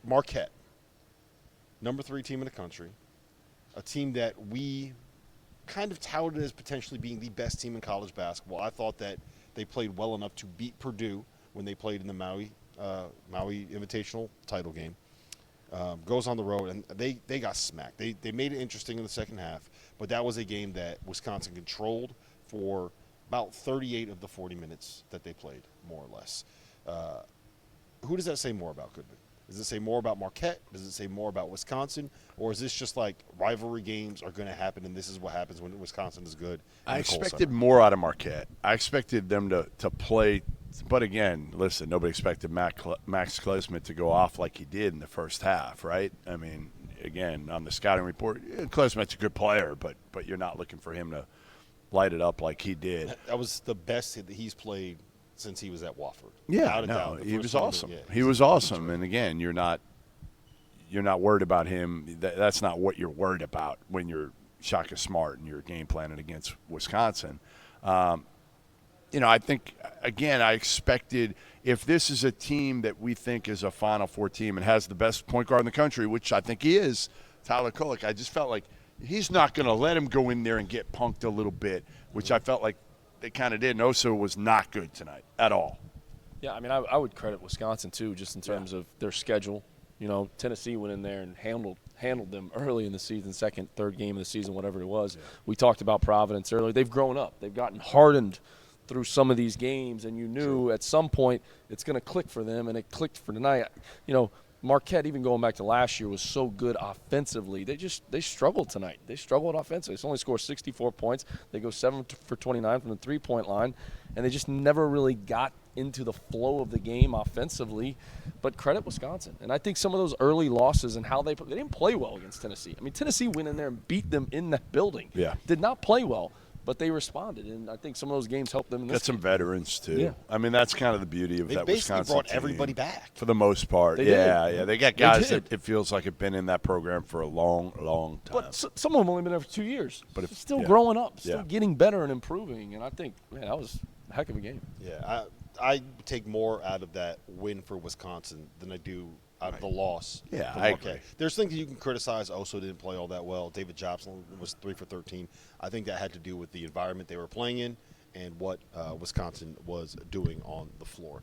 Marquette, number 3 team in the country, a team that we kind of touted as potentially being the best team in college basketball. I thought that they played well enough to beat Purdue when they played in the Maui Invitational title game. Goes on the road, and they got smacked. They made it interesting in the second half, but that was a game that Wisconsin controlled for about 38 of the 40 minutes that they played, more or less. Who does that say more about, Goodman? Does it say more about Marquette? Does it say more about Wisconsin? Or is this just like rivalry games are going to happen, and this is what happens when Wisconsin is good? I expected more out of Marquette. I expected them to play. But again, listen, nobody expected Max Klesmit to go off like he did in the first half, right? I mean, again, on the scouting report, Klesmit's a good player, but you're not looking for him to light it up like he did. That was the best that he's played since he was at Wofford. Yeah, no, he was awesome. He was awesome. And again, you're not worried about him. That's not what you're worried about when you're Shaka Smart and you're game planning against Wisconsin. I think, again, I expected if this is a team that we think is a Final Four team and has the best point guard in the country, which I think he is, Tyler Kolek, I just felt like he's not going to let him go in there and get punked a little bit, which I felt like they kind of did. And Oso was not good tonight at all. Yeah, I mean, I would credit Wisconsin, too, just in terms of their schedule. Tennessee went in there and handled them early in the season, second, third game of the season, whatever it was. Yeah. We talked about Providence earlier. They've grown up. They've gotten hardened through some of these games, and you knew at some point it's going to click for them, and it clicked for tonight. Marquette, even going back to last year, was so good offensively. They struggled tonight. They struggled offensively. They only scored 64 points. They go 7 for 29 from the three-point line, and they just never really got into the flow of the game offensively. But credit Wisconsin. And I think some of those early losses and how they didn't play well against Tennessee. I mean, Tennessee went in there and beat them in that building. Yeah. Did not play well. But they responded, and I think some of those games helped them. Got some veterans too. Yeah. I mean, that's kind of the beauty of that Wisconsin They basically brought team. everybody back For the most part. They did. They got guys that it feels like have been in that program for a long, long time. But some of them only been there for 2 years. But still growing up, still getting better and improving. And I think, man, that was a heck of a game. Yeah, I take more out of that win for Wisconsin than I do out of the loss. Yeah, I agree. There's things you can criticize. Oso didn't play all that well. David Jobson was 3 for 13. I think that had to do with the environment they were playing in and what Wisconsin was doing on the floor.